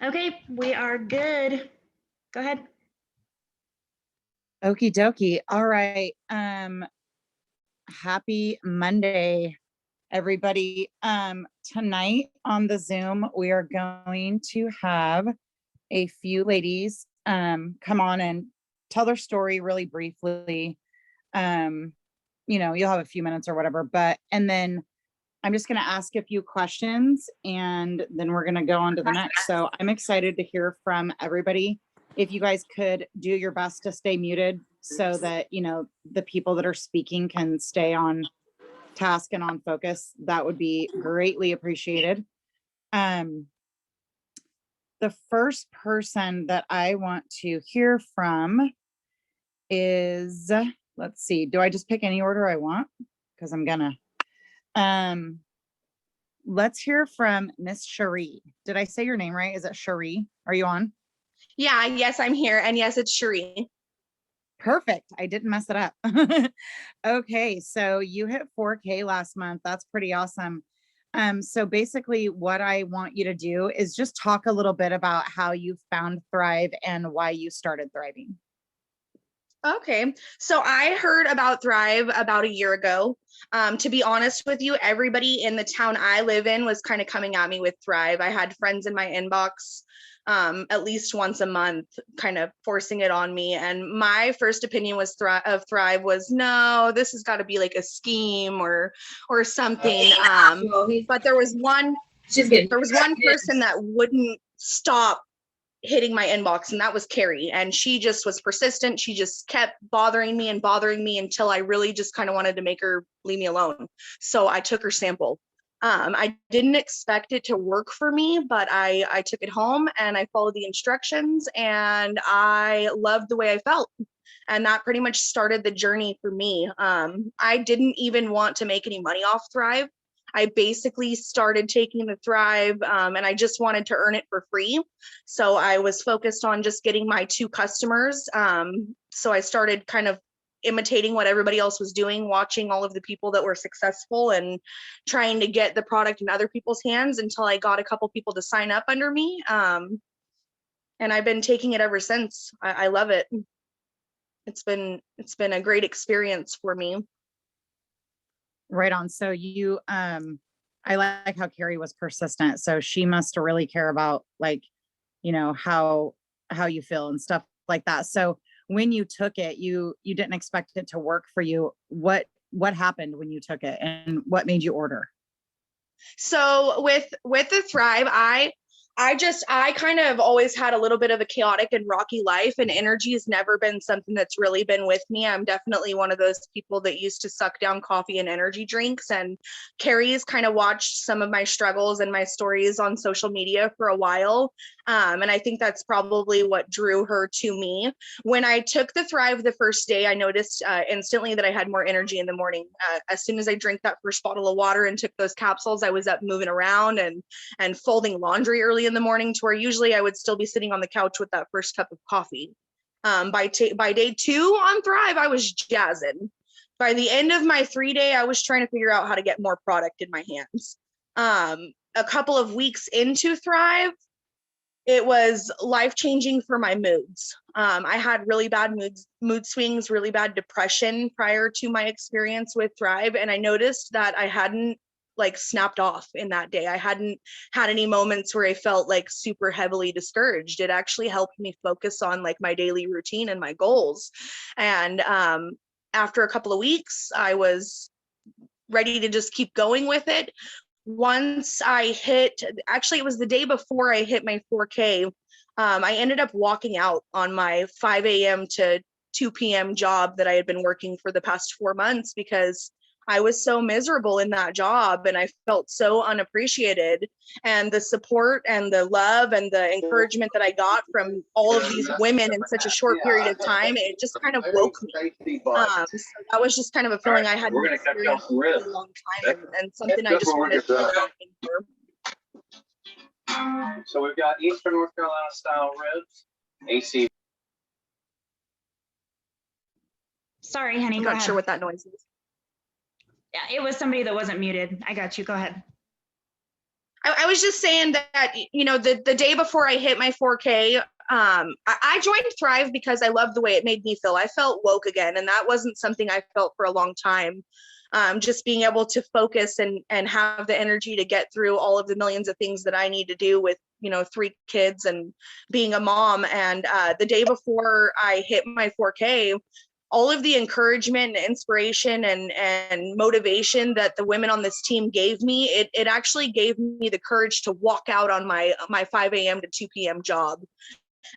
Okay, we are good. Go ahead. Okie dokie. All right. Happy Monday, everybody. Tonight on the Zoom, we are going to have a few ladies come on and tell their story really briefly. You'll have a few minutes or whatever, and then I'm just going to ask a few questions and then we're going to go on to the next. So I'm excited to hear from everybody. If you guys could do your best to stay muted so that, the people that are speaking can stay on task and on focus, that would be greatly appreciated. The first person that I want to hear from is, let's see, do I just pick any order I want? Because I'm gonna. Let's hear from Miss Cherie. Did I say your name right? Is it Cherie? Are you on? Yeah, yes, I'm here. And yes, it's Cherie. Perfect. I didn't mess it up. Okay, so you hit 4K last month. That's pretty awesome. So basically what I want you to do is just talk a little bit about how you found Thrive and why you started thriving. Okay, so I heard about Thrive about a year ago. To be honest with you, everybody in the town I live in was kind of coming at me with Thrive. I had friends in my inbox at least once a month, kind of forcing it on me. And my first opinion was of Thrive was, no, this has got to be like a scheme or something. But there was one person that wouldn't stop hitting my inbox, and that was Cherie. And she just was persistent. She just kept bothering me until I really just kind of wanted to make her leave me alone. So I took her sample. I didn't expect it to work for me, but I took it home and I followed the instructions and I loved the way I felt. And that pretty much started the journey for me. I didn't even want to make any money off Thrive. I basically started taking the Thrive and I just wanted to earn it for free. So I was focused on just getting my 2 customers. So I started kind of imitating what everybody else was doing, watching all of the people that were successful and trying to get the product in other people's hands until I got a couple people to sign up under me. And I've been taking it ever since. I love it. It's been a great experience for me. Right on. So you, I like how Cherie was persistent. So she must really care about how you feel and stuff like that. So when you took it, you didn't expect it to work for you. What happened when you took it and what made you order? So with the Thrive, I kind of always had a little bit of a chaotic and rocky life, and energy has never been something that's really been with me. I'm definitely one of those people that used to suck down coffee and energy drinks. And Carrie's kind of watched some of my struggles and my stories on social media for a while. And I think that's probably what drew her to me. When I took the Thrive the first day, I noticed instantly that I had more energy in the morning. As soon as I drank that first bottle of water and took those capsules, I was up moving around and folding laundry early in the morning, to where usually I would still be sitting on the couch with that first cup of coffee. By day 2 on Thrive, I was jazzing. By the end of my 3-day, I was trying to figure out how to get more product in my hands. A couple of weeks into Thrive, it was life-changing for my moods. I had really bad mood swings, really bad depression prior to my experience with Thrive. And I noticed that I hadn't snapped off in that day. I hadn't had any moments where I felt super heavily discouraged. It actually helped me focus on my daily routine and my goals. And after a couple of weeks, I was ready to just keep going with it. Once I actually it was the day before I hit my 4K, I ended up walking out on my 5 a.m. to 2 p.m. job that I had been working for the past 4 months, because I was so miserable in that job and I felt so unappreciated. And the support and the love and the encouragement that I got from all of these women in such a short period of time, it just kind of woke me. So that was just kind of a feeling I hadn't experienced in a really long time, and something I just wanted to keep for. So we've got Eastern North Carolina style ribs, AC. Sorry, honey. I'm not sure what that noise is. Yeah, it was somebody that wasn't muted. I got you. Go ahead. I was just saying that, you know, the day before I hit my 4K, I joined Thrive because I loved the way it made me feel. I felt woke again, and that wasn't something I felt for a long time. Just being able to focus and have the energy to get through all of the millions of things that I need to do with, you know, 3 kids and being a mom. And the day before I hit my 4K, all of the encouragement and inspiration and motivation that the women on this team gave me, it actually gave me the courage to walk out on my 5 a.m. to 2 p.m. job.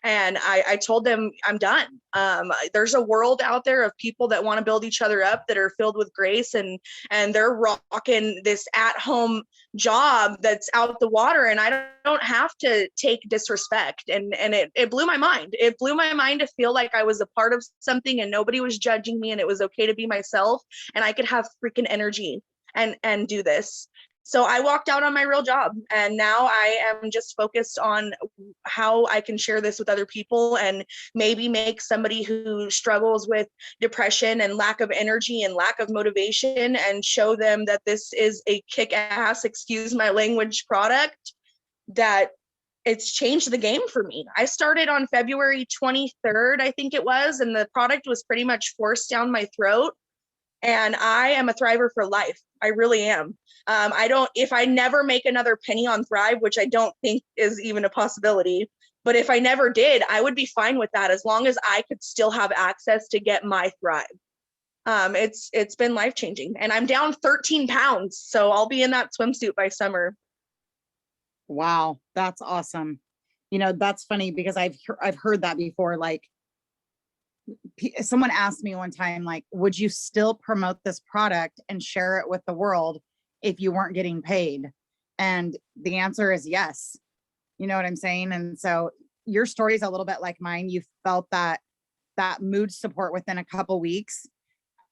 And I told them I'm done. There's a world out there of people that want to build each other up, that are filled with grace, and they're rocking this at-home job that's out the water, and I don't have to take disrespect. And it blew my mind. It blew my mind to feel like I was a part of something and nobody was judging me, and it was okay to be myself, and I could have freaking energy and do this. So I walked out on my real job, and now I am just focused on how I can share this with other people and maybe make somebody who struggles with depression and lack of energy and lack of motivation, and show them that this is a kick-ass, excuse my language, product that it's changed the game for me. I started on February 23rd, I think it was, and the product was pretty much forced down my throat. And I am a Thriver for life. I really am. If I never make another penny on Thrive, which I don't think is even a possibility, but if I never did, I would be fine with that, as long as I could still have access to get my Thrive. It's been life-changing, and I'm down 13 pounds. So I'll be in that swimsuit by summer. Wow, that's awesome. You know, that's funny because I've heard that before. Like, someone asked me one time, like, would you still promote this product and share it with the world if you weren't getting paid? And the answer is yes. You know what I'm saying? And so your story is a little bit like mine. You felt that mood support within a couple weeks.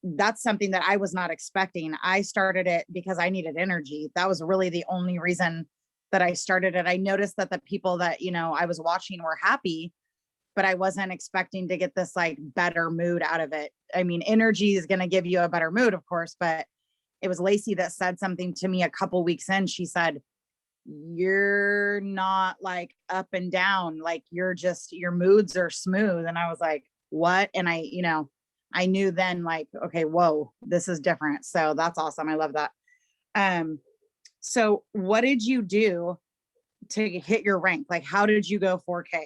That's something that I was not expecting. I started it because I needed energy. That was really the only reason that I started it. I noticed that the people that, you know, I was watching were happy, but I wasn't expecting to get this like better mood out of it. I mean, energy is going to give you a better mood, of course, but it was Lacey that said something to me a couple weeks in. She said, you're not like up and down, like your moods are smooth. And I was like, what? And I knew then, like, okay, whoa, this is different. So that's awesome. I love that. So what did you do to hit your rank? Like, how did you go 4K?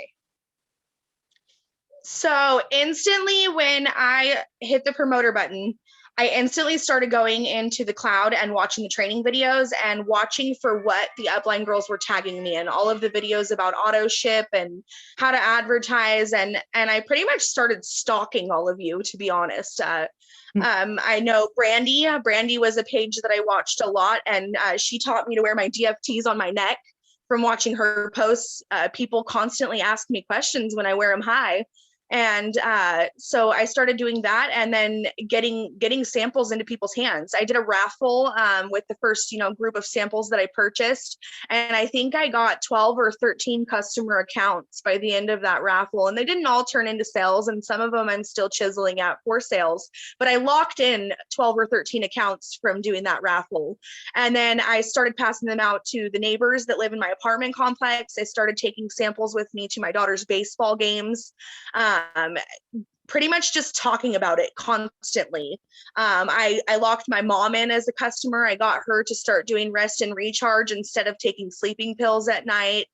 So instantly when I hit the promoter button, I instantly started going into the cloud and watching the training videos and watching for what the upline girls were tagging me in, all of the videos about auto ship and how to advertise. And I pretty much started stalking all of you, to be honest. I know Brandy was a page that I watched a lot, and she taught me to wear my DFTs on my neck from watching her posts. People constantly ask me questions when I wear them high. And so I started doing that, and then getting samples into people's hands. I did a raffle with the first, group of samples that I purchased. And I think I got 12 or 13 customer accounts by the end of that raffle. And they didn't all turn into sales. And some of them I'm still chiseling at for sales. But I locked in 12 or 13 accounts from doing that raffle. And then I started passing them out to the neighbors that live in my apartment complex. I started taking samples with me to my daughter's baseball games. Pretty much just talking about it constantly. I locked my mom in as a customer. I got her to start doing rest and recharge instead of taking sleeping pills at night.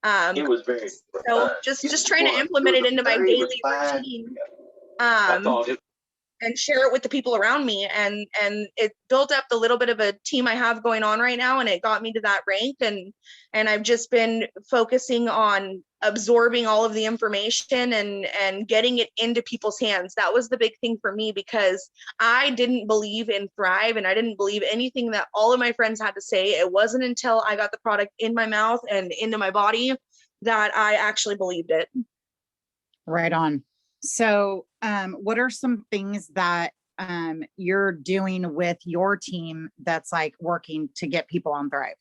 It was very So just trying to implement it into my daily routine. That's all. And share it with the people around me, and it built up the little bit of a team I have going on right now, and it got me to that rank. And I've just been focusing on absorbing all of the information and getting it into people's hands. That was the big thing for me, because I didn't believe in Thrive, and I didn't believe anything that all of my friends had to say. It wasn't until I got the product in my mouth and into my body that I actually believed it. Right on. So what are some things that you're doing with your team that's like working to get people on Thrive?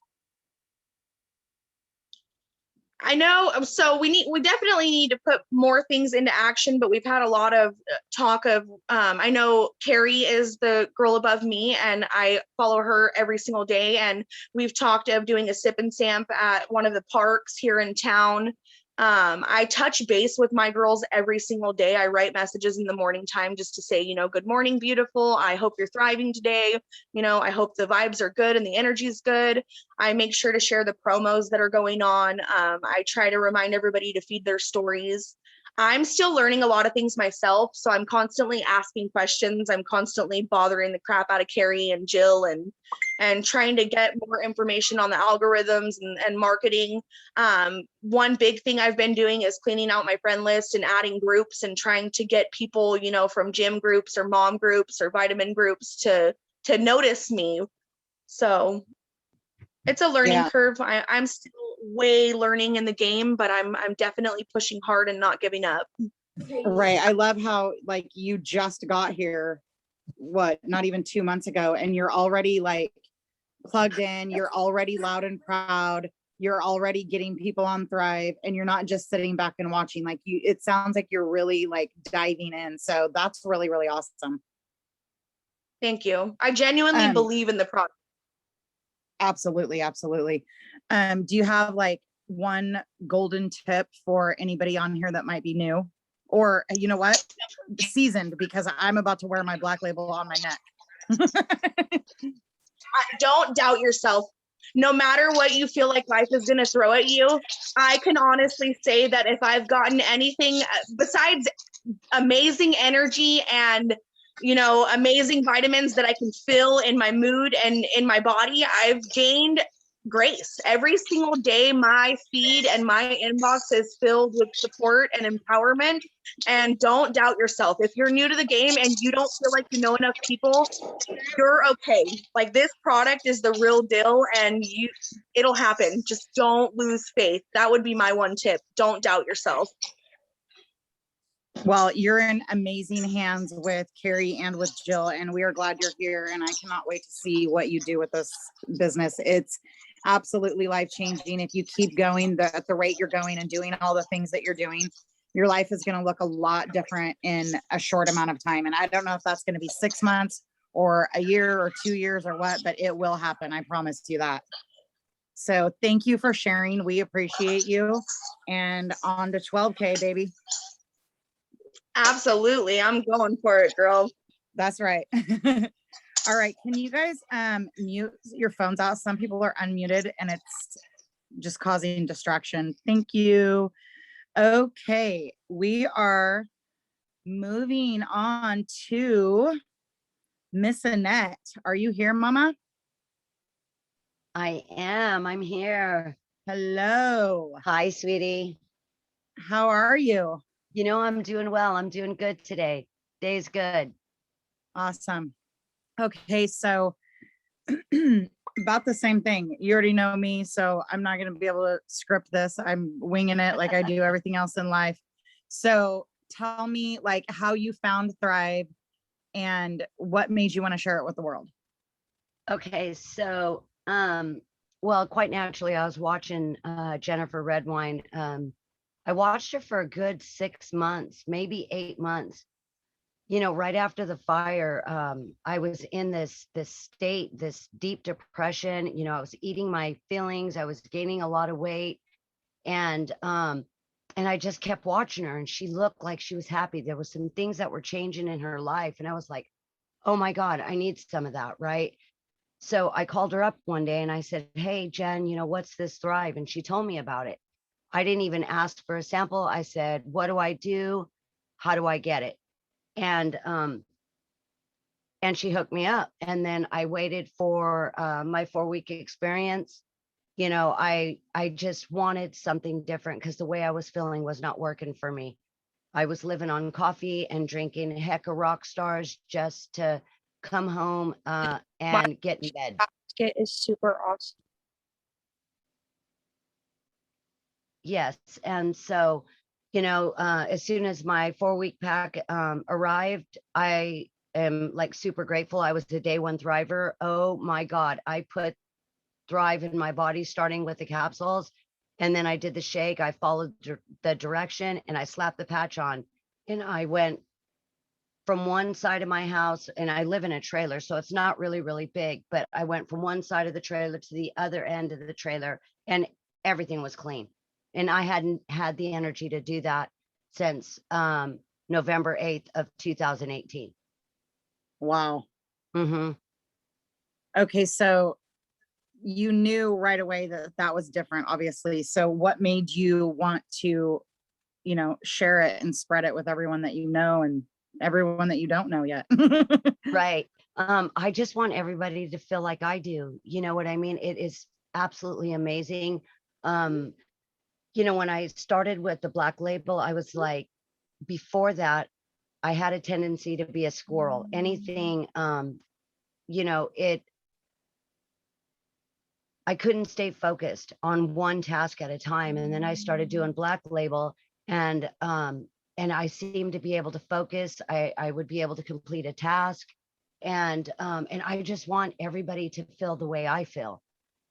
I know. So we definitely need to put more things into action, but we've had a lot of talk of, I know Cherie is the girl above me and I follow her every single day. And we've talked of doing a sip and samp at one of the parks here in town. I touch base with my girls every single day. I write messages in the morning time just to say, good morning, beautiful. I hope you're thriving today. I hope the vibes are good and the energy is good. I make sure to share the promos that are going on. I try to remind everybody to feed their stories. I'm still learning a lot of things myself, so I'm constantly asking questions. I'm constantly bothering the crap out of Cherie and Jill and trying to get more information on the algorithms and marketing. One big thing I've been doing is cleaning out my friend list and adding groups and trying to get people, from gym groups or mom groups or vitamin groups to notice me. So it's a learning curve. I'm still way learning in the game, but I'm definitely pushing hard and not giving up. Right. I love how like you just got here, not even 2 months ago, and you're already like plugged in, you're already loud and proud, you're already getting people on Thrive, and you're not just sitting back and watching. Like it sounds like you're really like diving in. So that's really, really awesome. Thank you. I genuinely believe in the product. Absolutely. Absolutely. Do you have like one golden tip for anybody on here that might be new, or you know what, seasoned, because I'm about to wear my black label on my neck. Don't doubt yourself. No matter what you feel like life is going to throw at you, I can honestly say that if I've gotten anything besides amazing energy and amazing vitamins that I can feel in my mood and in my body, I've gained grace. Every single day, my feed and my inbox is filled with support and empowerment. And don't doubt yourself. If you're new to the game and you don't feel like you know enough people, you're okay. Like, this product is the real deal and it'll happen. Just don't lose faith. That would be my one tip. Don't doubt yourself. Well, you're in amazing hands with Cherie and with Jill, and we are glad you're here. And I cannot wait to see what you do with this business. It's absolutely life-changing. If you keep going at the rate you're going and doing all the things that you're doing, your life is going to look a lot different in a short amount of time. And I don't know if that's going to be 6 months or a year or 2 years or what, but it will happen. I promise you that. So thank you for sharing. We appreciate you. And on to 12K, baby. Absolutely. I'm going for it, girl. That's right. All right. Can you guys mute your phones out? Some people are unmuted and it's just causing distraction. Thank you. Okay. We are moving on to Miss Annette. Are you here, Mama? I am. I'm here. Hello. Hi, sweetie. How are you? I'm doing well. I'm doing good today. Day's good. Awesome. Okay. So about the same thing. You already know me, so I'm not going to be able to script this. I'm winging it like I do everything else in life. So tell me like how you found Thrive and what made you want to share it with the world. Okay. So, well, quite naturally, I was watching Jennifer Redwine. I watched her for a good 6 months, maybe 8 months. Right after the fire, I was in this state, this deep depression. I was eating my feelings. I was gaining a lot of weight, and I just kept watching her, and she looked like she was happy. There was some things that were changing in her life, and I was like, oh my God, I need some of that, right? So I called her up one day and I said, hey, Jen, what's this Thrive? And she told me about it. I didn't even ask for a sample. I said, what do I do? How do I get it? And she hooked me up. And then I waited for my 4-week experience. I just wanted something different because the way I was feeling was not working for me. I was living on coffee and drinking a heck of rock stars just to come home and get in bed. It is super awesome. Yes. And so, as soon as my 4-week pack arrived, I am like super grateful. I was a day one thriver. Oh my God. I put Thrive in my body, starting with the capsules. And then I did the shake. I followed the direction and I slapped the patch on, and I went from one side of my house, and I live in a trailer, so it's not really, really big, but I went from one side of the trailer to the other end of the trailer, and everything was clean. And I hadn't had the energy to do that since November 8th of 2018. Wow. Mm-hmm. Okay, so you knew right away that that was different, obviously. So what made you want to, share it and spread it with everyone that you know and everyone that you don't know yet? Right. I just want everybody to feel like I do. You know what I mean? It is absolutely amazing. When I started with the Black Label, I was like, before that, I had a tendency to be a squirrel. Anything, I couldn't stay focused on one task at a time. And then I started doing Black Label, and I seemed to be able to focus. I would be able to complete a task. And I just want everybody to feel the way I feel.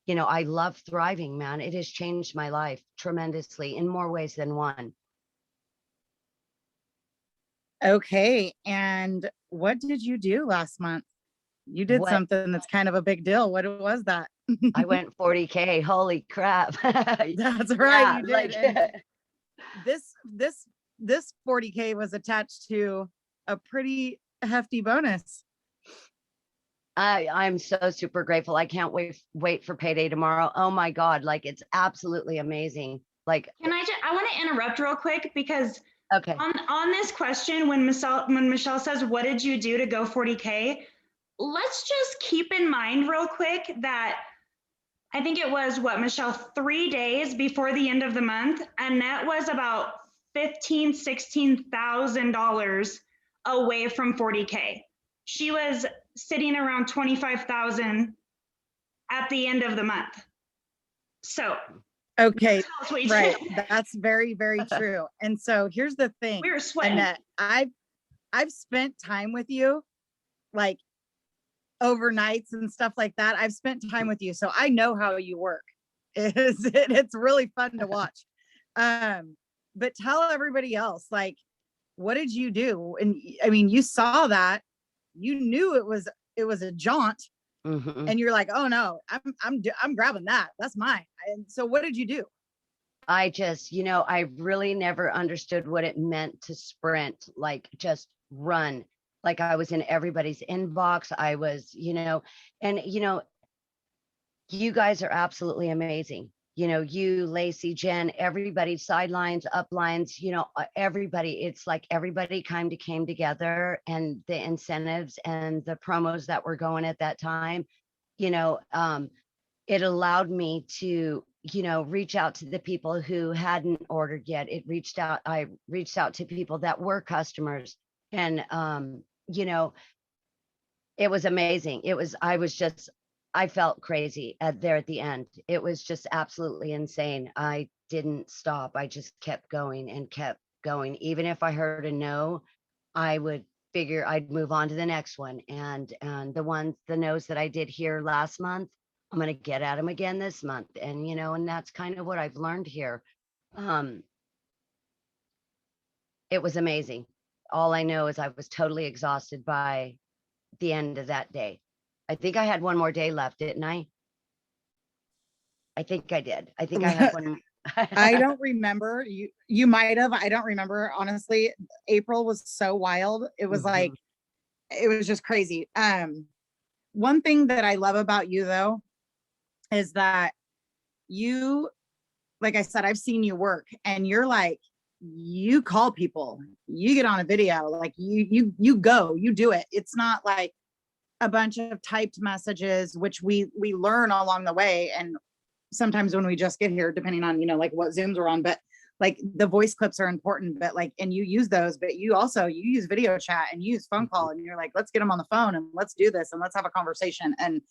I love thriving, man. It has changed my life tremendously in more ways than one. Okay, and what did you do last month? You did What something that's kind of a big deal. What was that? I went 40K. Holy crap. That's right, Yeah, you did. like And this 40K was attached to a pretty hefty bonus. I'm so super grateful. I can't wait for payday tomorrow. Oh my God. Like, it's absolutely amazing. Like, I want to interrupt real quick because okay. on this question, when Michelle says, what did you do to go 40K? Let's just keep in mind real quick that I think it was Michelle, 3 days before the end of the month, Annette was about $16,000 away from 40K. She was sitting around 25,000 at the end of the month. So Okay, tell us what you right. did. That's very, very true. And so here's the thing, We were sweating. Annette, I've spent time with you, like overnights and stuff like that. I've spent time with you, so I know how you work. It's really fun to watch. But tell everybody else, like, what did you do? And I mean, you saw that, you knew it was a jaunt, Mhm. and you're like, oh no, I'm grabbing that. That's mine. And so what did you do? I just, I really never understood what it meant to sprint, like just run. Like I was in everybody's inbox. I was, and you guys are absolutely amazing. You, Lacey, Jen, everybody, sidelines, uplines, everybody. It's like everybody came together, and the incentives and the promos that were going at that time, it allowed me to, reach out to the people who hadn't ordered yet. I reached out to people that were customers, and, it was amazing. I felt crazy there at the end. It was just absolutely insane. I didn't stop. I just kept going and kept going. Even if I heard a no, I would figure I'd move on to the next one. And the no's that I did here last month, I'm going to get at them again this month. And, and that's kind of what I've learned here. It was amazing. All I know is I was totally exhausted by the end of that day. I think I had one more day left, didn't I? I think I did. I think I had one. I don't remember. You might have. I don't remember, honestly. April was so wild. It was like, it was just crazy. One thing that I love about you though is that you, like I said, I've seen you work, and you're like, you call people, you get on a video, like you go, you do it. It's not like a bunch of typed messages, which we learn along the way. And sometimes when we just get here, depending on, like what Zooms we're on, but like the voice clips are important, but like, and you use those, but you use video chat and you use phone call, and you're like, let's get them on the phone and let's do this and let's have a conversation. And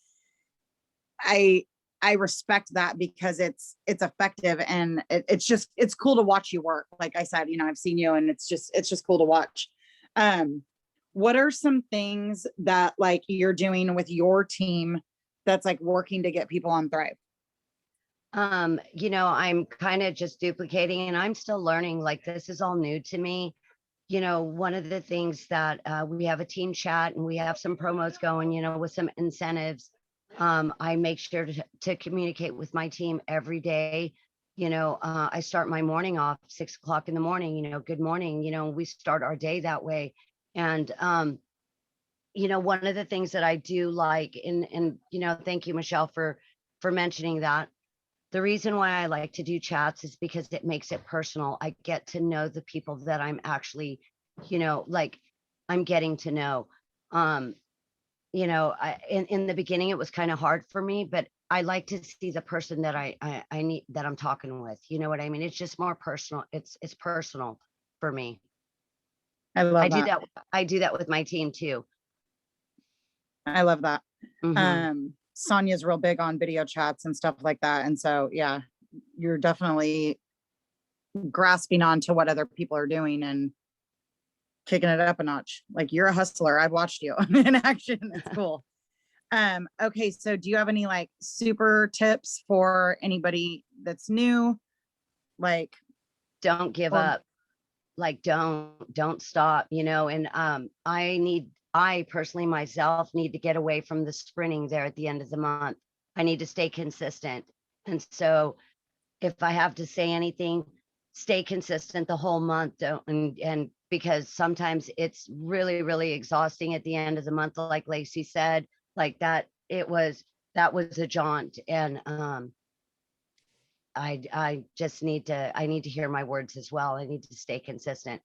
I respect that because it's effective, and it's cool to watch you work. Like I said, I've seen you, and it's just cool to watch. What are some things that like you're doing with your team that's like working to get people on Thrive? You know, I'm kind of just duplicating and I'm still learning. Like, this is all new to me. You know, one of the things that we have a team chat and we have some promos going, you know, with some incentives. I make sure to communicate with my team every day. You know, I start my morning off 6 o'clock in the morning, you know, good morning, you know, we start our day that way. And, you know, one of the things that I do like, and, you know, thank you, Michelle, for mentioning that. The reason why I like to do chats is because it makes it personal. I get to know the people that I'm actually, you know, like I'm getting to know. Um, you know, in the beginning it was kind of hard for me, but I like to see the person that I need, that I'm talking with. You know what I mean? It's just more personal. It's personal for me. I I love do that. that. I do that with my team too. I love that. Mhm. Sonia's real big on video chats and stuff like that. And so, yeah, you're definitely grasping on to what other people are doing and kicking it up a notch. Like, you're a hustler. I've watched you in action. It's cool. Okay. So do you have any like super tips for anybody that's new? Like, Don't give or up. Like, don't stop, you know. And I personally myself need to get away from the sprinting there at the end of the month. I need to stay consistent. And so if I have to say anything, stay consistent the whole month. Don't, and because sometimes it's really, really exhausting at the end of the month, like Lacey said, like that, that was a jaunt. And I just need to hear my words as well. I need to stay consistent,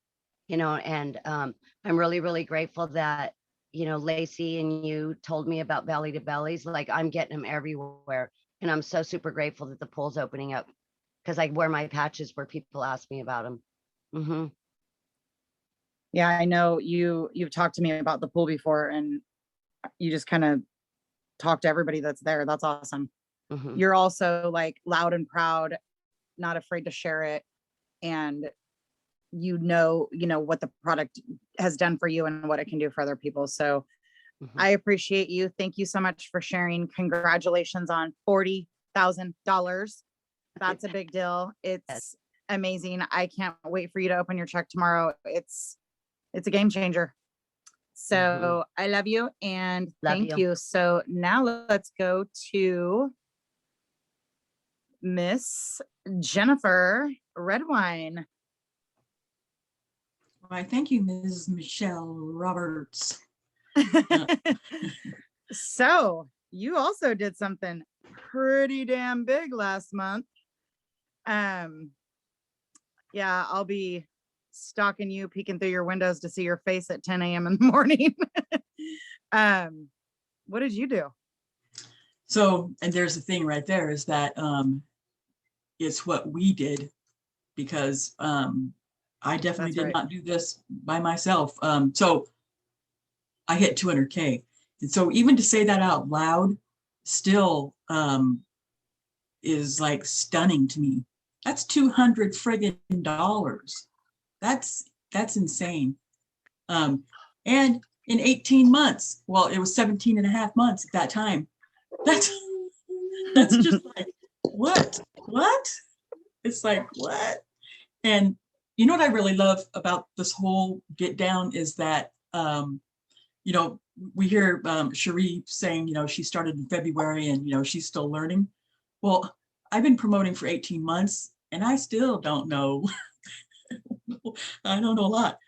you know. And I'm really, really grateful that, you know, Lacey and you told me about belly to bellies. Like, I'm getting them everywhere. And I'm so super grateful that the pool's opening up, because I wear my patches where people ask me about them. Mm-hmm. yeah, I know you've talked to me about the pool before and you just kind of talk to everybody that's there. That's awesome. Mm-hmm. You're also like loud and proud, not afraid to share it. And you know what the product has done for you and what it can do for other people. So Mm-hmm. I appreciate you. Thank you so much for sharing. Congratulations on $40,000. That's a big deal. It's amazing. I can't wait for you to open your check tomorrow. It's a game changer. So I love you and thank you. So now let's go to Miss Jennifer Redwine. Why, thank you, Ms. Michelle Roberts. So you also did something pretty damn big last month. Yeah, I'll be stalking you, peeking through your windows to see your face at 10 a.m. in the morning. What did you do? So, and there's the thing right there is that it's what we did, because I definitely did not do this by myself. So I hit 200K. And so even to say that out loud still is like stunning to me. That's $200 friggin' dollars. That's insane. And in 18 months, well, it was 17 and a half months at that time. That's just like, what? It's like, what? And you know what I really love about this whole get down is that, you know, we hear Cherie saying, you know, she started in February and, you know, she's still learning. Well, I've been promoting for 18 months and I still don't know. I don't know a lot.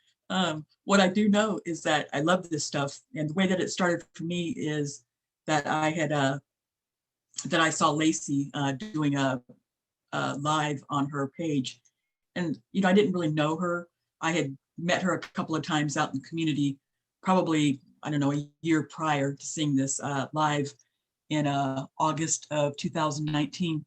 What I do know is that I love this stuff. And the way that it started for me is that I had, that I saw Lacey doing a live on her page. And, you know, I didn't really know her. I had met her a couple of times out in the community, probably, I don't know, a year prior to seeing this live in August of 2019.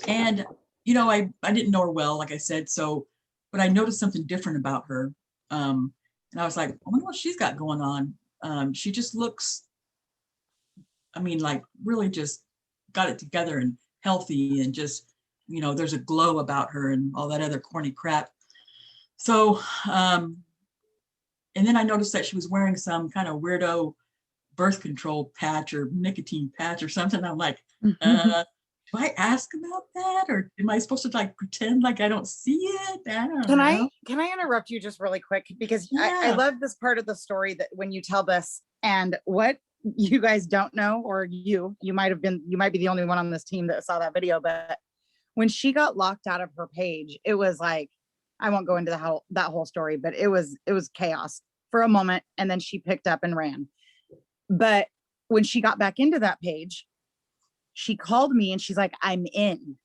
And, you know, I didn't know her well, like I said, so, but I noticed something different about her. And I was like, I wonder what she's got going on. She just looks, I mean, like really just got it together and healthy and just, you know, there's a glow about her and all that other corny crap. So, and then I noticed that she was wearing some kind of weirdo birth control patch or nicotine patch or something. I'm like, do I ask about that, or am I supposed to like pretend like I don't see it? I don't Can know. I interrupt you just really quick? Because I Yeah. love this part of the story that when you tell this, and what you guys don't know, or you might be the only one on this team that saw that video, but when she got locked out of her page, it was like, I won't go into that whole story, but it was chaos for a moment, and then she picked up and ran. But when she got back into that page, she called me and she's like, I'm in.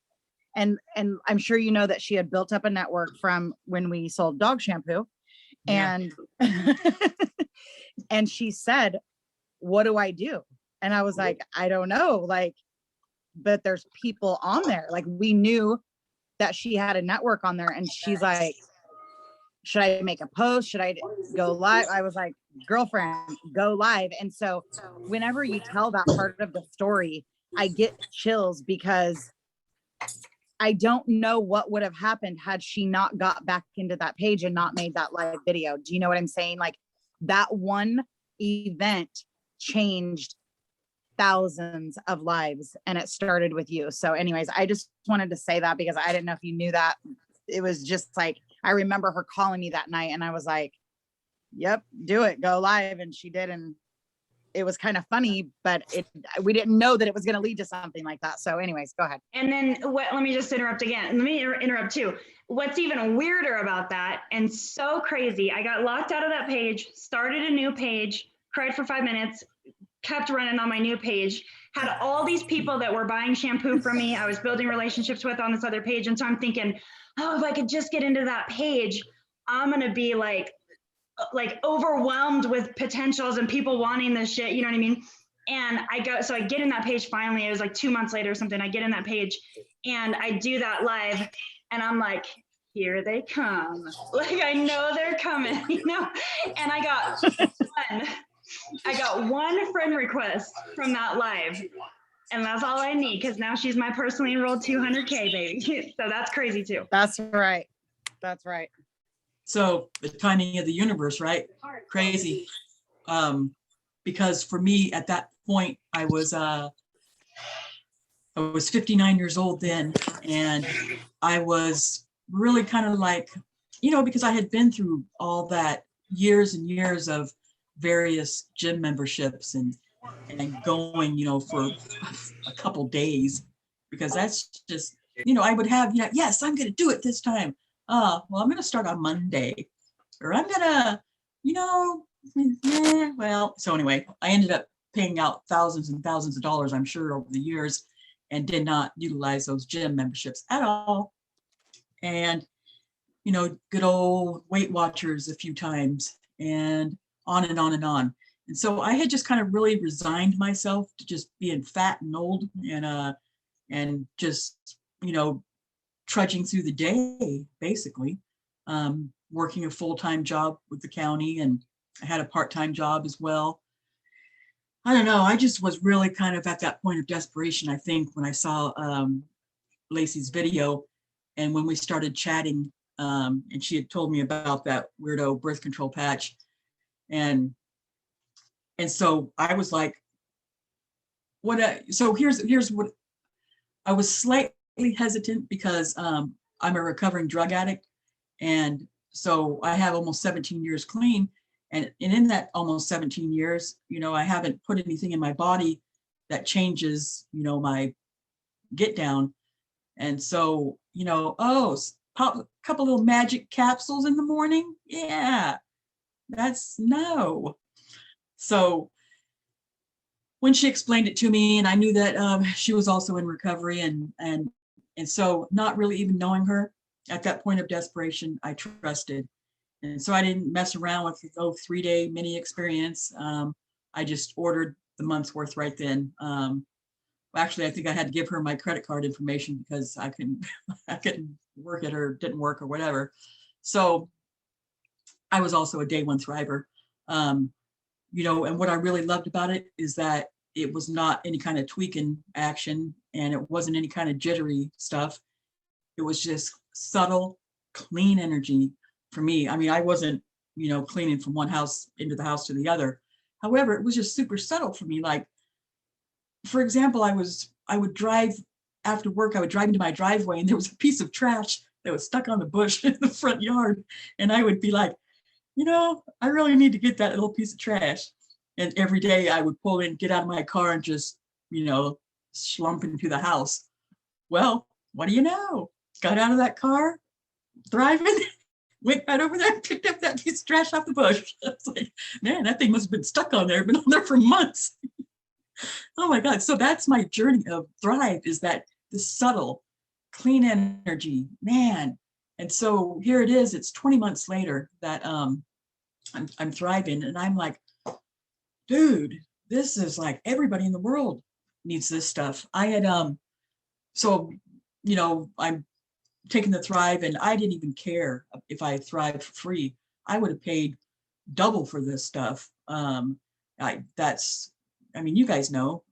And I'm sure you know that she had built up a network from when we sold dog shampoo. Yeah. And and she said, what do I do? And I was like, I don't know. Like, but there's people on there. Like, we knew that she had a network on there, and she's like, should I make a post? Should I go live? I was like, girlfriend, go live. And so whenever you tell that part of the story, I get chills, because I don't know what would have happened had she not got back into that page and not made that live video. Do you know what I'm saying? Like, that one event changed thousands of lives, and it started with you. So anyways, I just wanted to say that because I didn't know if you knew that. It was just like, I remember her calling me that night and I was like, yep, do it, go live. And she did. And it was kind of funny, but we didn't know that it was going to lead to something like that. So anyways, go ahead. And then let me just interrupt again. Let me interrupt too. What's even weirder about that, and so crazy, I got locked out of that page, started a new page, cried for 5 minutes, kept running on my new page, had all these people that were buying shampoo from me, I was building relationships with on this other page. And so I'm thinking, oh, if I could just get into that page, I'm going to be like overwhelmed with potentials and people wanting this shit. You know what I mean? And I get in that page finally. It was like 2 months later or something. I get in that page and I do that live, and I'm like, here they come. Like, I know they're coming, you know? And I got one friend request from that live, and that's all I need, because now she's my personally enrolled 200K baby. So that's crazy too. That's right. That's right. So the timing of the universe, right? Crazy. Because for me at that point, I was 59 years old then, and I was really kind of like, because I had been through all that years and years of various gym memberships and going, for a couple days, because that's just, I would have, yes, I'm going to do it this time. Well, I'm going to start on Monday, or I'm going to, so anyway, I ended up paying out thousands and thousands of dollars, I'm sure, over the years, and did not utilize those gym memberships at all. And, good old Weight Watchers a few times, and on and on and on. And so I had just kind of really resigned myself to just being fat and old, and just, trudging through the day, basically, working a full-time job with the county, and I had a part-time job as well. I don't know. I just was really kind of at that point of desperation, I think, when I saw Lacey's video, and when we started chatting, and she had told me about that weirdo birth control patch. And so I was like, so here's what I was slightly hesitant, because I'm a recovering drug addict. And so I have almost 17 years clean. And in that almost 17 years, I haven't put anything in my body that changes, my get down. And so, pop a couple little magic capsules in the morning. Yeah, that's no. So when she explained it to me, and I knew that she was also in recovery, and so not really even knowing her at that point of desperation, I trusted. And so I didn't mess around with the 3-day mini experience. I just ordered the month's worth right then. Actually, I think I had to give her my credit card information because I couldn't work it, or didn't work, or whatever. So I was also a day one thriver. And what I really loved about it is that it was not any kind of tweaking action, and it wasn't any kind of jittery stuff. It was just subtle, clean energy for me. I mean, I wasn't, cleaning from one house into the house to the other. However, it was just super subtle for me. Like, for example, I would drive after work, I would drive into my driveway and there was a piece of trash that was stuck on the bush in the front yard. And I would be like, I really need to get that little piece of trash. And every day I would pull in, get out of my car and just, slump into the house. Well, what do you know? Got out of that car, driving, went right over there and picked up that piece of trash off the bush. I was like, man, that thing must have been stuck on there, been on there for months. Oh my God. So that's my journey of Thrive, is that the subtle, clean energy, man. And so here it is, it's 20 months later that I'm thriving, and I'm like, dude, this is like everybody in the world needs this stuff. I had, I'm taking the Thrive, and I didn't even care if I thrived for free. I would have paid double for this stuff. You guys know.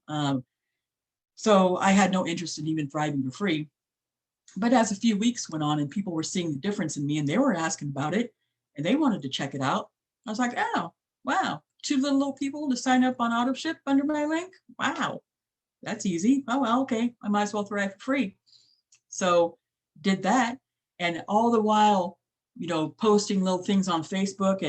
So I had no interest in even thriving for free. But as a few weeks went on and people were seeing the difference in me and they were asking about it and they wanted to check it out, I was like, oh, wow, 2 little old people to sign up on AutoShip under my link? Wow, that's easy. Oh, well, okay, I might as well thrive for free. So did that. And all the while, posting little things on Facebook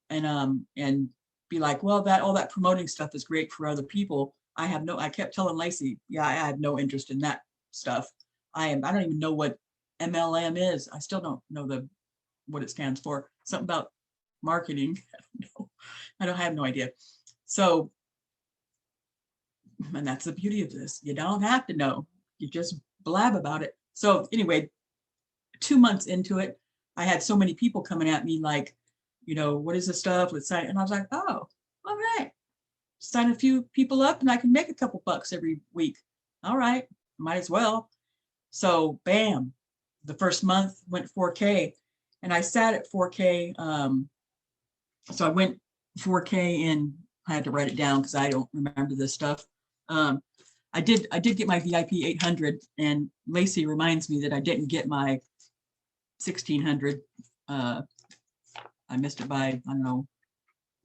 and be like, well, all that promoting stuff is great for other people. I kept telling Lacey, yeah, I had no interest in that stuff. I don't even know what MLM is. I still don't know what it stands for. Something about marketing. I have no idea. So, and that's the beauty of this. You don't have to know. You just blab about it. So anyway, 2 months into it, I had so many people coming at me like, what is this stuff? Let's sign. And I was like, oh, all right. Sign a few people up and I can make a couple bucks every week. All right, might as well. So bam, the first month went 4K and I sat at 4K. So I went 4K and I had to write it down because I don't remember this stuff. I did get my VIP 800, and Lacey reminds me that I didn't get my 1600. I missed it by, I don't know,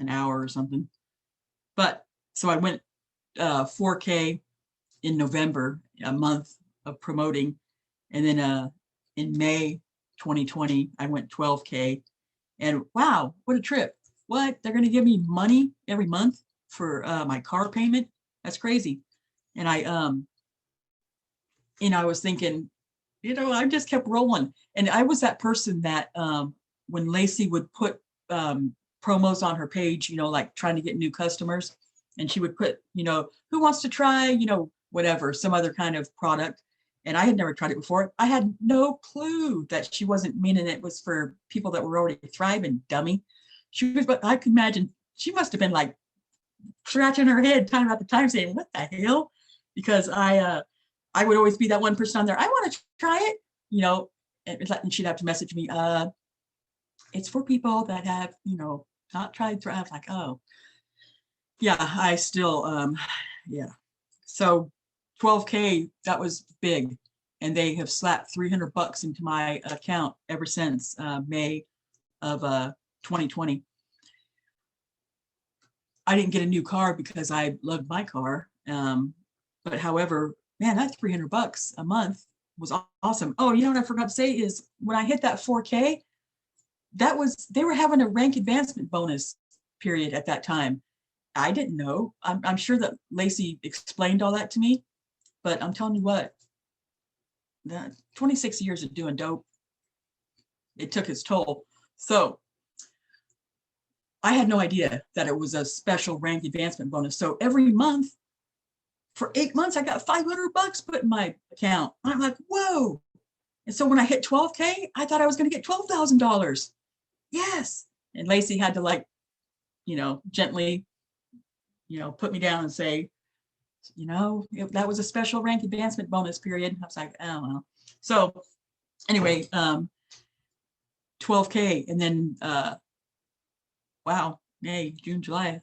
an hour or something. But so I went 4K in November, a month of promoting. And then in May 2020, I went 12K. And wow, what a trip. What? They're going to give me money every month for my car payment? That's crazy. And I was thinking, I just kept rolling. And I was that person that when Lacey would put promos on her page, like trying to get new customers, and she would put, who wants to try, whatever, some other kind of product. And I had never tried it before. I had no clue that she wasn't meaning it was for people that were already thriving, dummy. But I could imagine she must have been like scratching her head time after time saying, what the hell? Because I would always be that one person on there. I want to try it, and she'd have to message me. It's for people that have, not tried Thrive. Like, oh, yeah, I still, yeah. So 12K, that was big. And they have slapped $300 into my account ever since May of 2020. I didn't get a new car because I loved my car. But however, man, that $300 a month was awesome. Oh, what I forgot to say is when I hit that 4K, they were having a rank advancement bonus period at that time. I didn't know. I'm sure that Lacey explained all that to me, but I'm telling you what, that 26 years of doing dope, it took its toll. So I had no idea that it was a special rank advancement bonus. So every month for 8 months, I got $500 put in my account. I'm like, whoa. And so when I hit 12K, I thought I was going to get $12,000. Yes. And Lacey had to gently, put me down and say, that was a special rank advancement bonus period. I was like, oh, well. So anyway, 12K. And then, wow, May, June, July.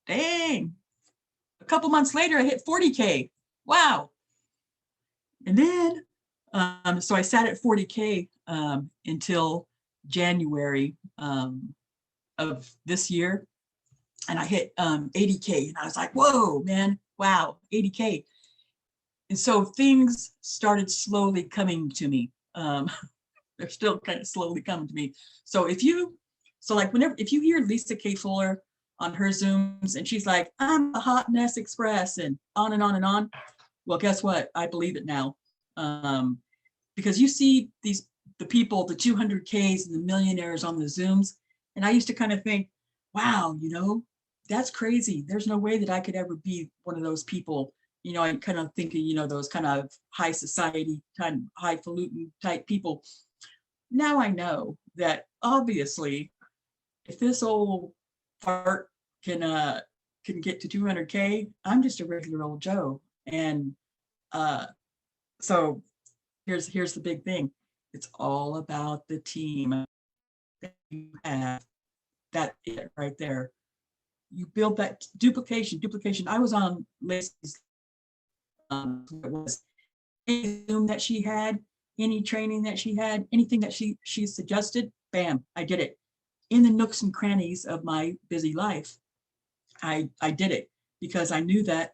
Dang. A couple months later, I hit 40K. Wow. And then, so I sat at 40K until January of this year. And I hit 80K. And I was like, whoa, man, wow, 80K. And so things started slowly coming to me. They're still kind of slowly coming to me. So if you hear Lisa K. Fuller on her Zooms and she's like, I'm a hot mess express and on and on and on. Well, guess what? I believe it now. Because you see the people, the 200Ks and the millionaires on the Zooms. And I used to kind of think, wow, that's crazy. There's no way that I could ever be one of those people. I'm kind of thinking, those kind of high society, kind of highfalutin type people. Now I know that obviously, if this old fart can get to 200K, I'm just a regular old Joe. And so here's the big thing. It's all about the team that you have. That's it right there. You build that duplication. I was on Lacey's any Zoom that she had, any training that she had, anything that she suggested, bam, I did it. In the nooks and crannies of my busy life, I did it because I knew that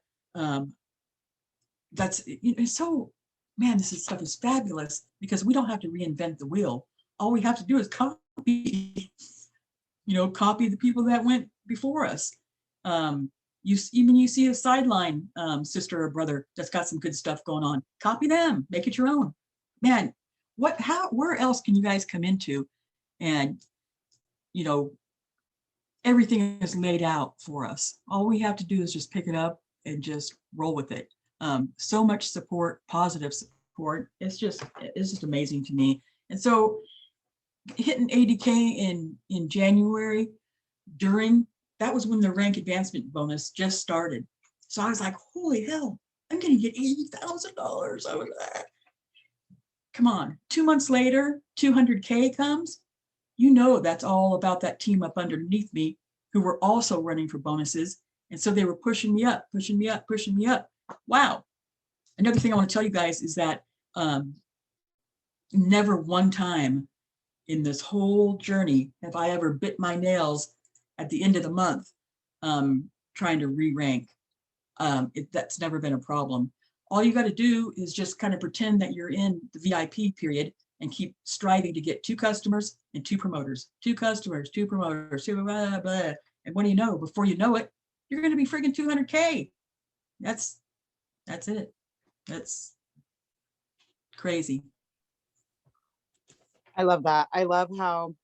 so, man, this stuff is fabulous because we don't have to reinvent the wheel. All we have to do is copy, copy the people that went before us. You see a sideline sister or brother that's got some good stuff going on. Copy them, make it your own. Man, where else can you guys come into? And everything is laid out for us. All we have to do is just pick it up and just roll with it. So much support, positive support. It's just amazing to me. And so hitting 80K in January that was when the rank advancement bonus just started. So I was like, holy hell, I'm gonna get $80,000. I was like, come on. 2 months later, 200K comes. That's all about that team up underneath me who were also running for bonuses. And so they were pushing me up. Wow. Another thing I want to tell you guys is that never one time in this whole journey have I ever bit my nails at the end of the month trying to re-rank. That's never been a problem. All you got to do is just kind of pretend that you're in the VIP period and keep striving to get 2 customers and 2 promoters, 2 customers, 2 promoters, blah, blah, blah. And what do you know? Before you know it, you're going to be friggin' 200K. That's it. That's crazy. I love that. I love how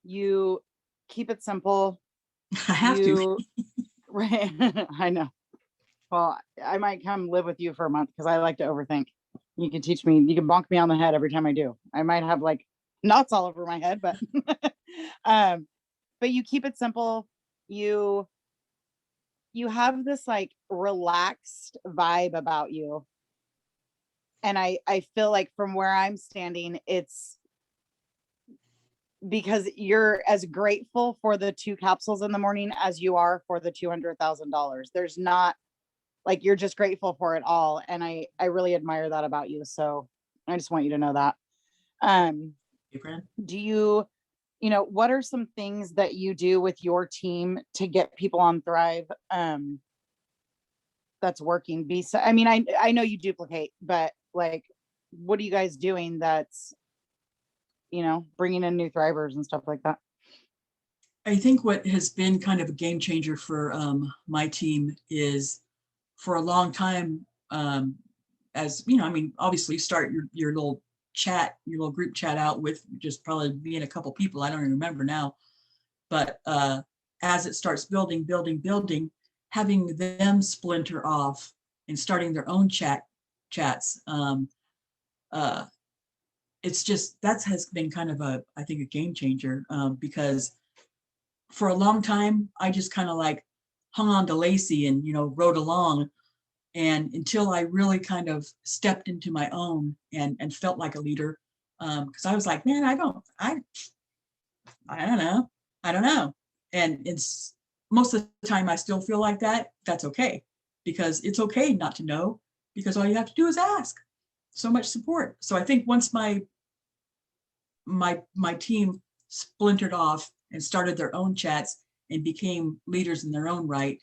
you keep it simple. I have to. Right. I know. Well, I might come live with you for a month because I like to overthink. You can teach me, you can bonk me on the head every time I do. I might have like knots all over my head, but you keep it simple. You have this like relaxed vibe about you. And I feel like from where I'm standing, it's because you're as grateful for the 2 capsules in the morning as you are for the $200,000. There's not like, you're just grateful for it all. And I really admire that about you. So I just want you to know that. Do you, what are some things that you do with your team to get people on Thrive that's working? I mean, I know you duplicate, but like, what are you guys doing that's, bringing in new Thrivers and stuff like that? I think what has been kind of a game changer for my team is for a long time, obviously you start your little chat, your little group chat out with just probably being a couple people. I don't even remember now. But as it starts building, having them splinter off and starting their own chats, it's just, that has been kind of I think a game changer because for a long time, I just kind of like hung on to Lacey and, rode along. And until I really kind of stepped into my own and felt like a leader, because I was like, man, I don't know. And it's most of the time I still feel like that. That's okay, because it's okay not to know, because all you have to do is ask. So much support. So I think once my team splintered off and started their own chats and became leaders in their own right,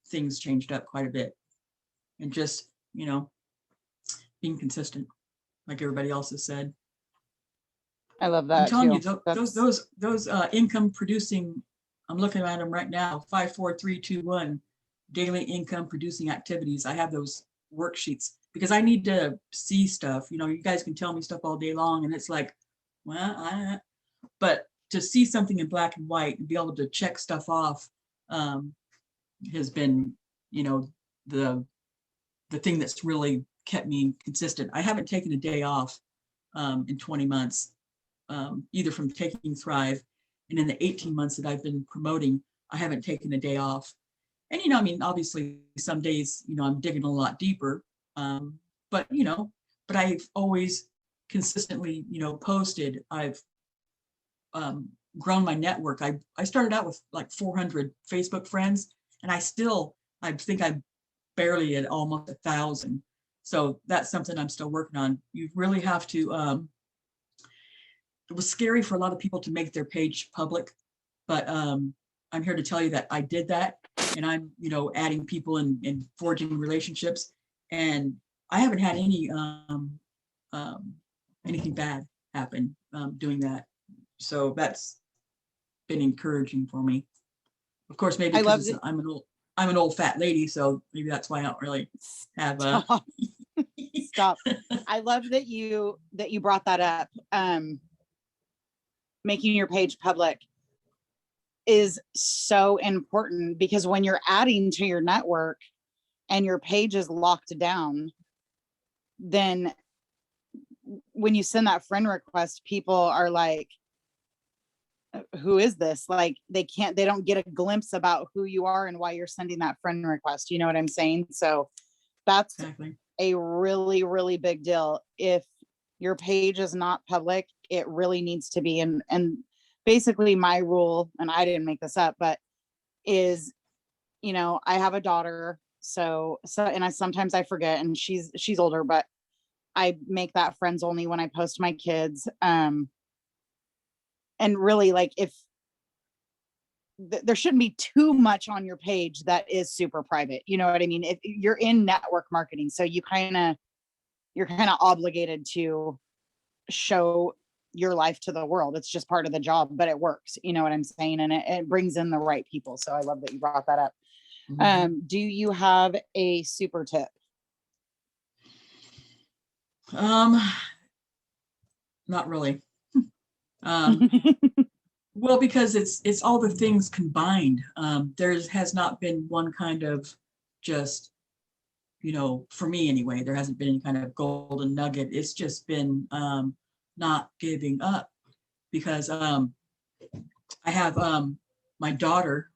things changed up quite a bit. and just, you know, being consistent, like everybody else has said. I love I'm that telling you, too. those income producing, I'm looking at them right now, 5, 4, 3, 2, 1, daily income producing activities. I have those worksheets because I need to see stuff. You know, you guys can tell me stuff all day long and it's like, well, but to see something in black and white and be able to check stuff off has been, you know, the thing that's really kept me consistent. I haven't taken a day off in 20 months, either from taking Thrive, and in the 18 months that I've been promoting, I haven't taken a day off. And, you know, I mean, obviously some days, you know, I'm digging a lot deeper, but, you know, but I've always consistently, you know, posted. I've grown my network. I started out with like 400 Facebook friends, and I think I'm barely at almost 1,000. So that's something I'm still working on. You really have to, it was scary for a lot of people to make their page public, but I'm here to tell you that I did that, and I'm, you know, adding people and forging relationships, and I haven't had anything bad happen doing that. So that's been encouraging for me. Of course, maybe I love because that. I'm an old fat lady, so maybe that's why I don't really have Stop. Stop. I love that you brought that up. Making your page public is so important, because when you're adding to your network and your page is locked down, then when you send that friend request, people are like, who is this? Like, they don't get a glimpse about who you are and why you're sending that friend request. You know what I'm saying? So that's exactly a really, really big deal. If your page is not public, it really needs to be. And basically my rule, and I didn't make this up, but is, you know, I have a daughter, so and sometimes I forget, and she's older, but I make that friends only when I post my kids. And really, like, if there shouldn't be too much on your page that is super private, you know what I mean? If you're in network marketing, so you're kind of obligated to show your life to the world. It's just part of the job, but it works, you know what I'm saying? And it brings in the right people. So I love that you brought that up. Mhm. Do you have a super tip? Not really. Well, because it's all the things combined. There has not been one kind of just, you know, for me anyway, there hasn't been any kind of golden nugget. It's just been not giving up, because I have my daughter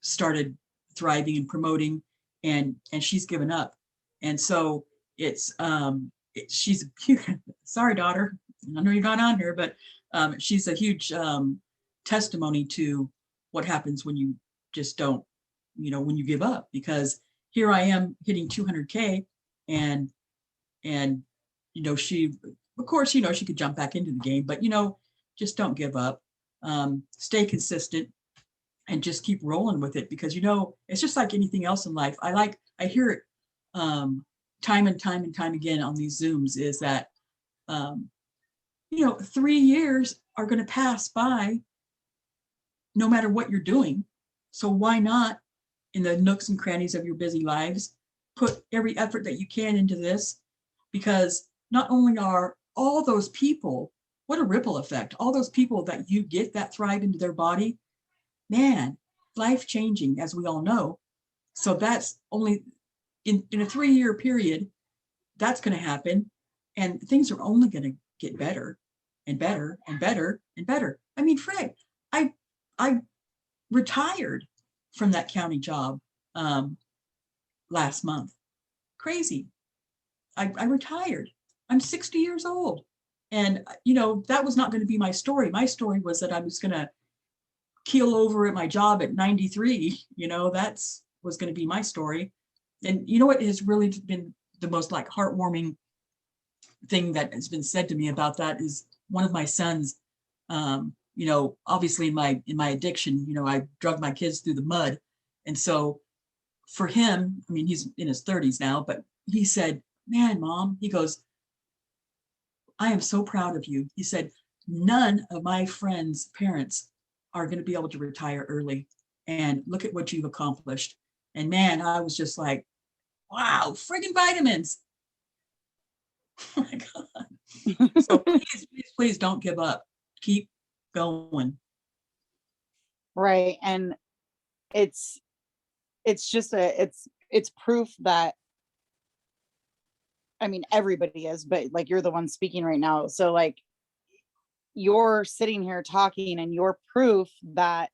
started thriving and promoting, and she's given up, and so it's she's sorry, daughter, I know you're not on here, but she's a huge testimony to what happens when you just don't, you know, when you give up. Because here I am hitting 200K, and you know, she, of course, you know, she could jump back into the game, but you know, just don't give up. Stay consistent and just keep rolling with it, because, you know, it's just like anything else in life. I hear it time and time again on these Zooms, is that you know, 3 years are going to pass by no matter what you're doing. So why not, in the nooks and crannies of your busy lives, put every effort that you can into this? Because not only are all those people, what a ripple effect, all those people that you get that thrive into their body, man, life changing, as we all know. So that's only in a 3-year period, that's going to happen. And things are only going to get better and better and better and better. I mean, Fred, I retired from that county job last month. Crazy. I retired. I'm 60 years old. And, you know, that was not going to be my story. My story was that I was going to keel over at my job at 93. You know, that's was going to be my story. And you know what has really been the most like heartwarming thing that has been said to me about that is one of my sons, you know, obviously in my addiction, you know, I drug my kids through the mud. And so for him, I mean, he's in his 30s now, but he said, man, Mom, he goes, I am so proud of you. He said, none of my friends' parents are going to be able to retire early. And look at what you've accomplished. And man, I was just like, wow, friggin' vitamins. Oh my God. So please don't give up. Keep going. Right. And it's just it's proof that, I mean, everybody is, but like you're the one speaking right now. So like you're sitting here talking and you're proof that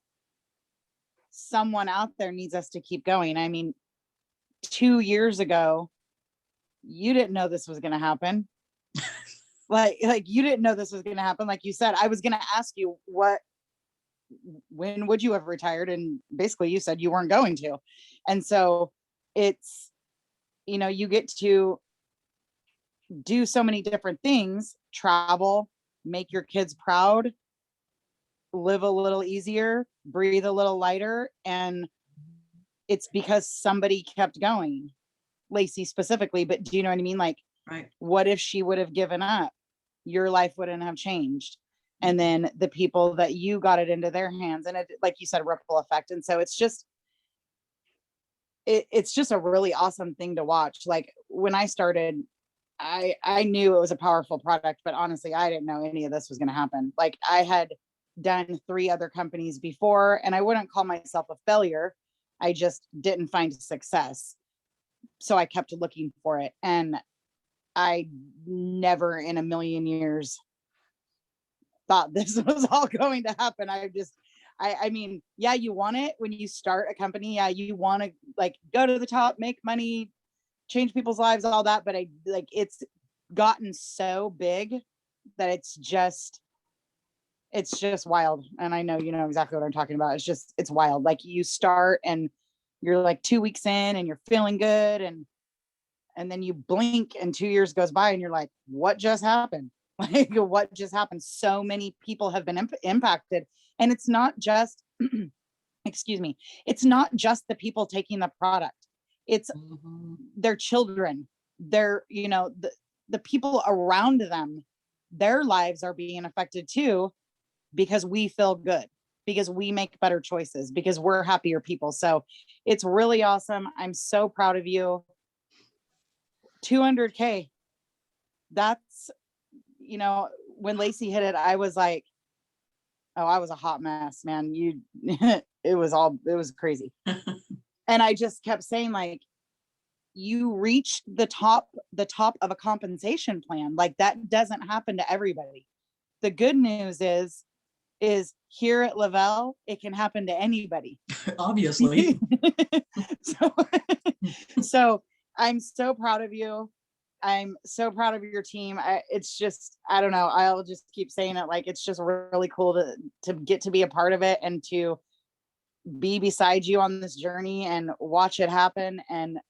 someone out there needs us to keep going. I mean, 2 years ago, you didn't know this was going to happen. like you didn't know this was going to happen. Like you said, I was going to ask you when would you have retired? And basically you said you weren't going to. And so it's, you get to do so many different things, travel, make your kids proud, live a little easier, breathe a little lighter. And it's because somebody kept going, Lacey specifically, but do you know what I mean? Like, right. What if she would have given up? Your life wouldn't have changed. And then the people that you got it into their hands, and it, like you said, ripple effect. And so it's just a really awesome thing to watch. Like when I started, I knew it was a powerful product, but honestly, I didn't know any of this was going to happen. Like I had done 3 other companies before, and I wouldn't call myself a failure. I just didn't find success. So I kept looking for it. And I never in a million years thought this was all going to happen. I mean, yeah, you want it when you start a company. Yeah, you want to like go to the top, make money, change people's lives, all that. But it's gotten so big that it's just wild. And I know, you know exactly what I'm talking about. It's wild. Like you start and you're like 2 weeks in and you're feeling good. And then you blink and 2 years goes by and you're like, what just happened? Like what just happened? So many people have been impacted. And it's not just, excuse me, it's not just the people taking the product. It's their children, their, the people around them, their lives are being affected too, because we feel good, because we make better choices, because we're happier people. So it's really awesome. I'm so proud of you. 200K. That's, when Lacey hit it, I was like, oh, I was a hot mess, man. It was crazy. And I just kept saying, like, you reached the top of a compensation plan. Like that doesn't happen to everybody. The good news is here at Lavelle, it can happen to anybody. Obviously. So I'm so proud of you. I'm so proud of your team. It's just, I don't know. I'll just keep saying it. Like, it's just really cool to get to be a part of it and to be beside you on this journey and watch it happen. And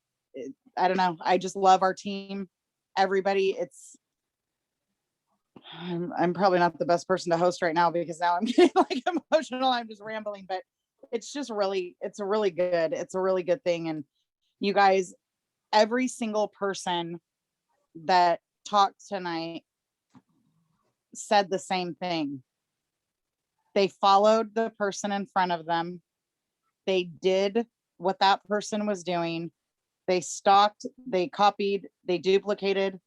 I don't know. I just love our team. Everybody. I'm probably not the best person to host right now because now I'm getting like emotional. I'm just rambling, but it's a really good thing. And you guys, every single person that talked tonight said the same thing. They followed the person in front of them. They did what that person was doing. They stalked, they copied, they duplicated,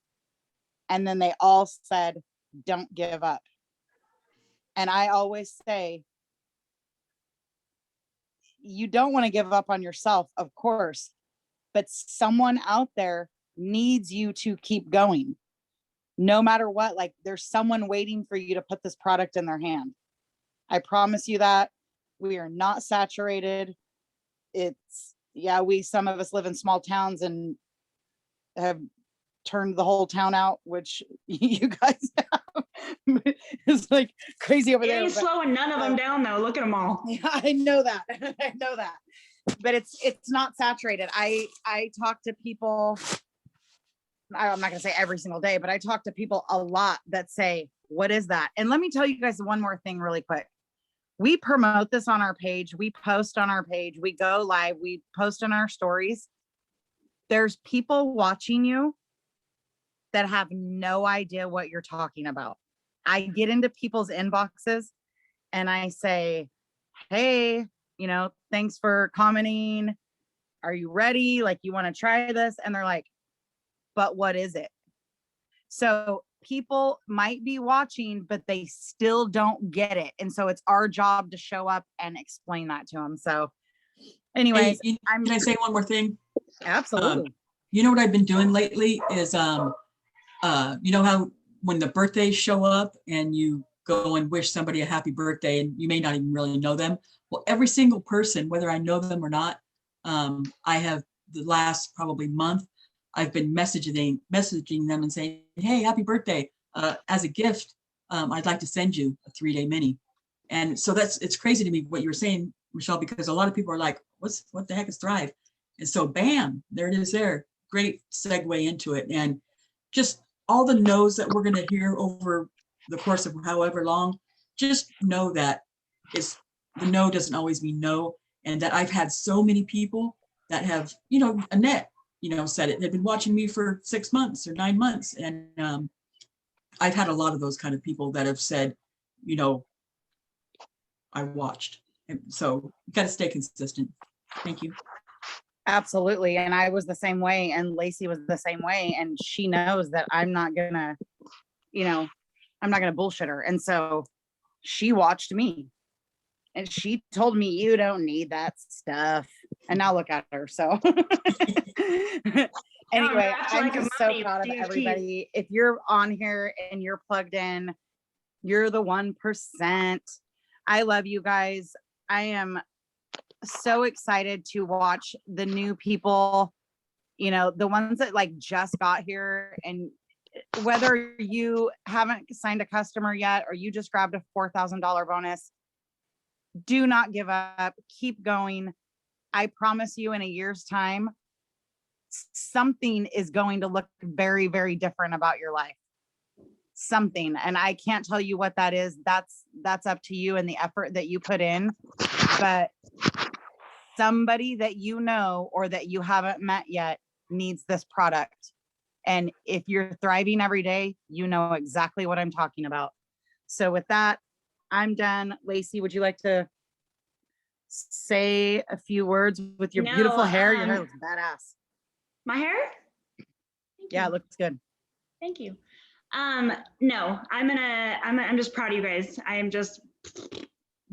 and then they all said, don't give up. And I always say, you don't want to give up on yourself, of course, but someone out there needs you to keep going. No matter what, like there's someone waiting for you to put this product in their hand. I promise you that. We are not saturated. Some of us live in small towns and have turned the whole town out, which you guys have. It's like crazy over there. He's slowing none of them down though. Look at them all. Yeah, I know that. I know that. But it's not saturated. I talk to people. I'm not gonna say every single day, but I talk to people a lot that say, what is that? And let me tell you guys one more thing really quick. We promote this on our page. We post on our page. We go live. We post on our stories. There's people watching you that have no idea what you're talking about. I get into people's inboxes and I say, hey, thanks for commenting. Are you ready? Like, you want to try this? And they're like, but what is it? So people might be watching, but they still don't get it. And so it's our job to show up and explain that to them. So anyways, Hey, can I say one more thing? Absolutely. You know what I've been doing lately is, you know how when the birthdays show up and you go and wish somebody a happy birthday and you may not even really know them. Well, every single person, whether I know them or not, I have the last probably month, I've been messaging them and saying, hey, happy birthday. As a gift, I'd like to send you a 3-day mini. And so it's crazy to me what you were saying, Michelle, because a lot of people are like, what the heck is Thrive? And so bam, there it is there. Great segue into it. And just all the no's that we're going to hear over the course of however long, just know that the no doesn't always mean no. And that I've had so many people that have, Annette, said it. They've been watching me for 6 months or 9 months. And I've had a lot of those kind of people that have said, I watched. And so you got to stay consistent. Thank you. Absolutely. And I was the same way. And Lacey was the same way. And she knows that I'm not gonna bullshit her. And so she watched me and she told me, you don't need that stuff. And now look at her. So anyway, I'm just so proud of everybody. If you're on here and you're plugged in, you're the 1%. I love you guys. I am so excited to watch the new people, the ones that like just got here. And whether you haven't signed a customer yet or you just grabbed a $4,000 bonus, do not give up. Keep going. I promise you, in a year's time, something is going to look very, very different about your life. Something. And I can't tell you what that is. That's up to you and the effort that you put in. But somebody that you know or that you haven't met yet needs this product. And if you're thriving every day, you know exactly what I'm talking about. So with that, I'm done. Lacey, would you like to say a few words with your beautiful hair? Your hair looks badass. My hair? Yeah, it looks good. Thank you. No, I'm just proud of you guys. I am just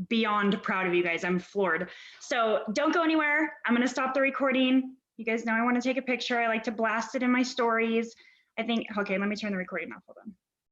beyond proud of you guys. I'm floored. So don't go anywhere. I'm going to stop the recording. You guys know I want to take a picture. I like to blast it in my stories. Okay, let me turn the recording off. Hold on.